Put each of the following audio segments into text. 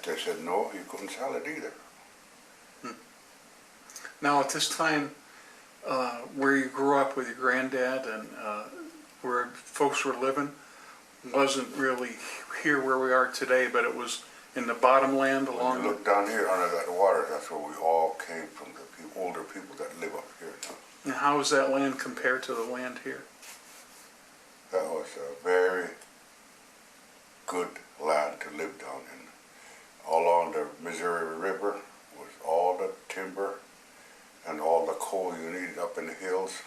They said no, you couldn't sell it either. Now at this time, where you grew up with your granddad and where folks were living, wasn't really here where we are today, but it was in the bottomland along. When you look down here under that water, that's where we all came from, the older people that live up here now. And how is that land compared to the land here? That was a very good land to live down in. All along the Missouri River was all the timber and all the coal you needed up in the hills.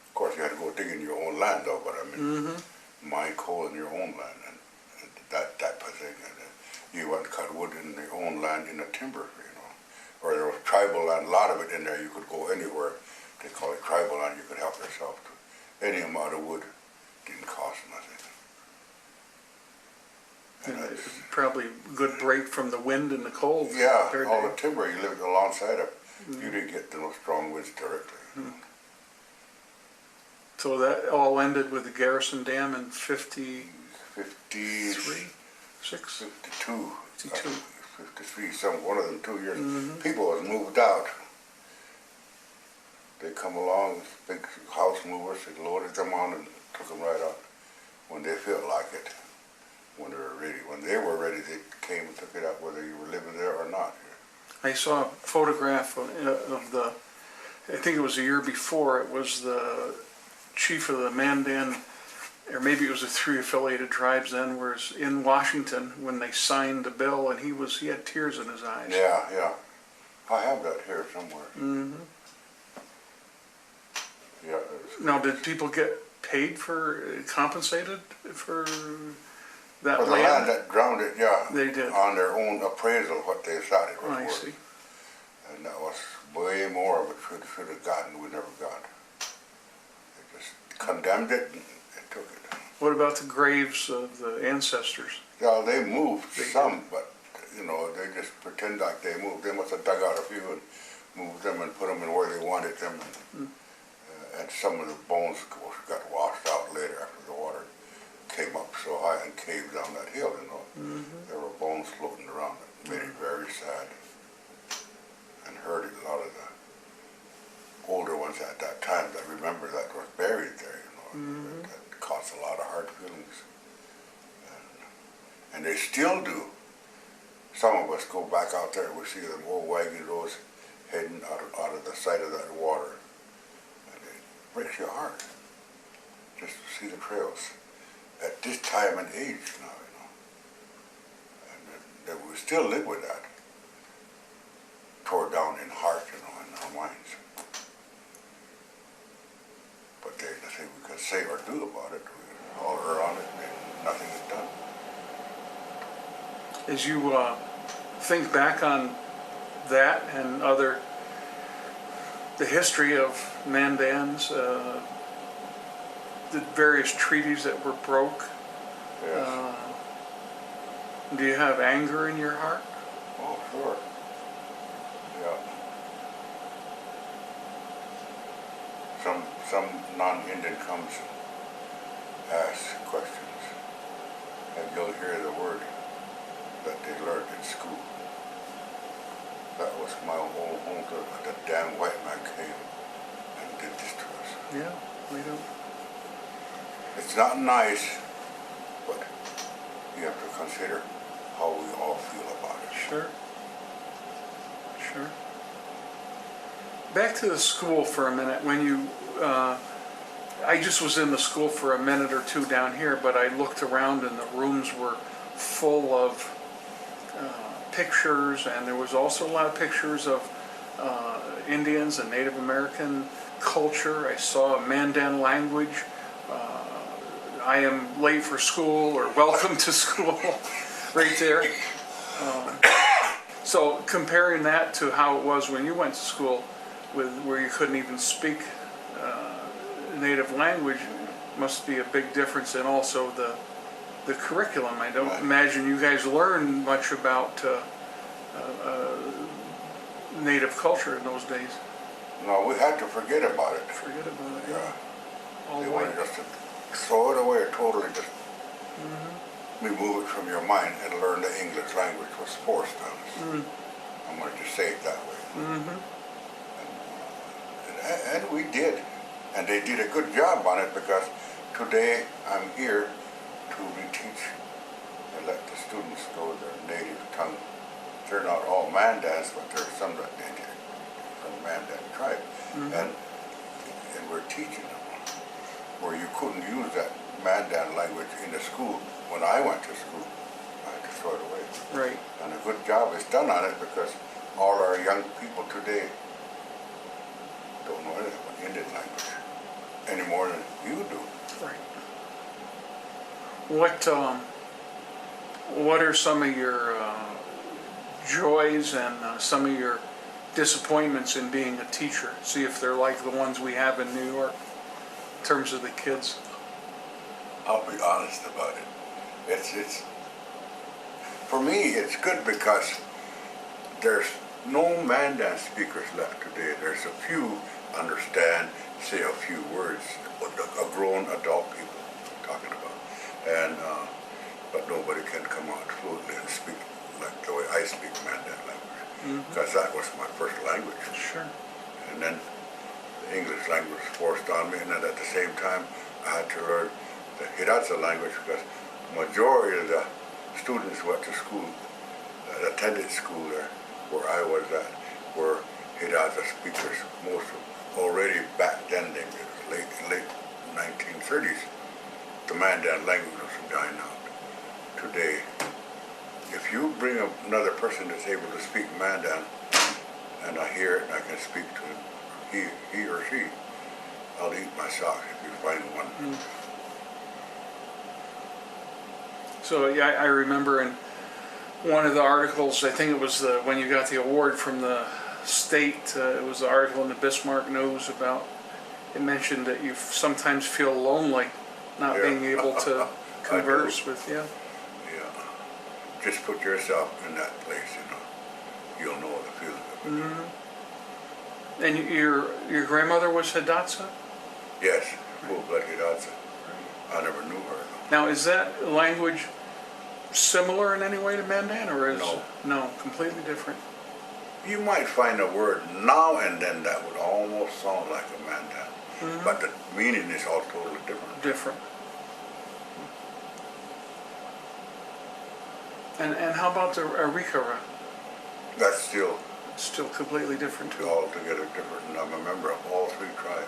Of course, you had to go dig in your own land, though, but I mean, mine coal in your own land and that type of thing. And you went and cut wood in your own land in the timber, you know. Or there was tribal land, a lot of it in there. You could go anywhere. They call it tribal land. You could help yourself to any amount of wood. Didn't cost nothing. And It's probably a good break from the wind and the cold. yeah, all the timber you lived alongside of, you didn't get no strong winds directly. You know. So that all ended with the Garrison Dam in 53? 6? 52. 52. 53, one of them 2 years. People was moved out. They come along, big house movers, they loaded them on and took them right out when they felt like it. When they were ready. When they were ready, they came and took it out whether you were living there or not. I saw a photograph of the, I think it was the year before, it was the chief of the Mandan, or maybe it was the 3 affiliated tribes then, was in Washington when they signed the bill, and he had tears in his eyes. Yeah, yeah. I have that here somewhere. Yeah. Now, did people get paid compensated for that For the land? land that drowned it, yeah. They did. On their own appraisal, what they thought it was I worth. see. And that was way more of it should have gotten, we never got. They just condemned it and took it. What about the graves of the ancestors? Yeah, they moved They some, but, you know, they just pretend like they moved. They must have dug out a few and moved them and put them in where they wanted them. And some of the bones got washed out later after the water came up so high and caved down that hill, you know. There were bones floating around. It made it very sad. And hurted a lot of the older ones at that time that remember that was buried there, you know. That caused a lot of hard feelings. And they still do. Some of us go back out there, we see them old wagon roads heading out of the side of that water. And it breaks your heart just to see the trails at this time and age now, you know. And that we still live with that. Tore down in heart, you know, in our minds. But there's nothing we can say or do about it. We all are on it and nothing is done. As you think back on that and the history of Mandans, the various treaties that were broke, Yes. do you have anger in your heart? Oh, sure. Yeah. Some non-Indian comes and asks questions, and you'll hear the word that they learned in school. That was my old home. The damn white man came and did this to us. Yeah, we do. It's not nice, but you have to consider how we all feel about it. Sure. Sure. Back to the school for a minute. When you, I just was in the school for a minute or two down here, but I looked around and the rooms were full of pictures, and there was also a lot of pictures of Indians and Native American culture. I saw a Mandan language. I am late for school, or welcome to school, right there. So comparing that to how it was when you went to school, where you couldn't even speak native language, must be a big difference. And also the curriculum. I don't imagine you guys learned much about native culture in those days. No, we had to forget about it. Forget about it. Yeah. All They the way. wanted us to throw it away or totally just remove it from your mind and learn the English language forced on us. I'm going to just say it that way. And we did. And they did a good job on it, because today I'm here to reteach and let the students know their native tongue. They're not all Mandans, but there are some that they did from the Mandan tribe. And we're teaching them where you couldn't use that Mandan language in the school. When I went to school, I had to throw it away. Right. And a good job is done on it, because all our young people today don't know anything about Indian language any more than you do. Right. What are some of your joys and some of your disappointments in being a teacher? See if they're like the ones we have in New York in terms of the kids. I'll be honest about it. It's for me, it's good, because there's no Mandan speakers left today. There's a few understand, say a few words, a grown adult people talking about, and but nobody can come out fluently and speak like the way I speak Mandan language, because that was my first language. Sure. And then the English language was forced on me, and then at the same time I had to learn the Hidatsa language, because the majority of the students who went to school, attended school there where I was at, were Hidatsa speakers. Most of already back then, it was late 1930s, the Mandan language was dying out. Today, if you bring another person that's able to speak Mandan, and I hear it and I can speak to him, he or she, I'll eat my socks if you find one. So yeah, I remember in one of the articles, I think it was when you got the award from the state, it was the article in the Bismarck News about, it mentioned that you sometimes feel lonely not being able to converse with you. Yeah. Just put yourself in that place, you'll know the feeling of it. And your grandmother was Hidatsa? Yes, full-blood Hidatsa. I never knew her. Now, is that language similar in any way to Mandan, or is No, completely different? You might find a word now and then that would almost sound like a Mandan, but the meaning is all totally different. Different. And how about the Arikara? That's still Still completely different too. altogether different, and I'm a member of all three tribes.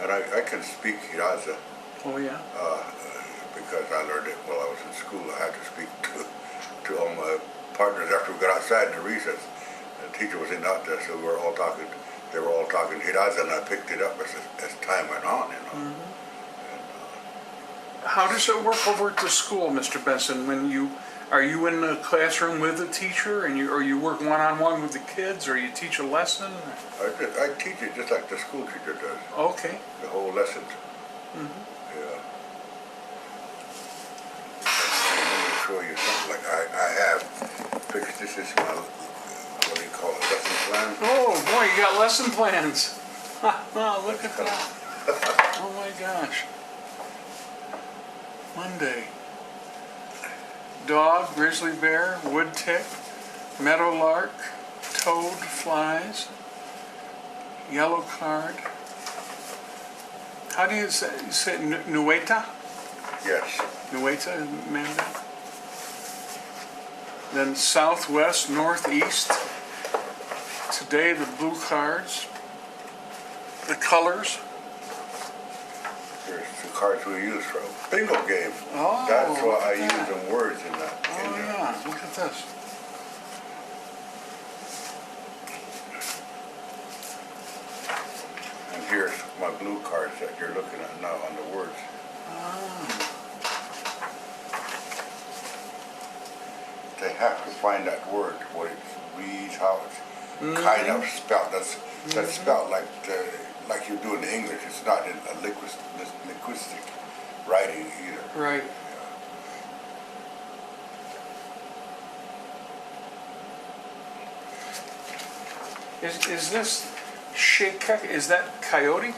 And I can speak Hidatsa. Oh yeah. Because I learned it while I was in school. I had to speak to all my partners after we got outside in the recess. The teacher was in out there, so we were all talking. They were all talking Hidatsa, and I picked it up as time went on. How does it work over at the school, Mr. Benson? Are you in the classroom with the teacher, or you work one-on-one with the kids, or you teach a lesson? I teach it just like the school teacher does. Okay. The whole lesson. Yeah. Let me show you something like I have fixed. This is my, what do you call it, lesson plan? Oh boy, you got lesson plans. Oh, look at that. Oh my gosh. Monday. Dog, grizzly bear, wood tick, meadowlark, toad, flies, yellow card. How do you say Nueta? Yes. Nueta in Mandan. Then southwest, northeast. Today the blue cards. The colors. Here's the cards we use for a bingo game. Oh, that's why I look at use them words in that. Oh yeah, look at this. And here's my blue cards that you're looking at now on the words. They have to find that word, what it reads, how it's kind of spelled. That's spelled like you do in English. It's not in a linguistic writing either. Right. Is this shake? Is that coyote?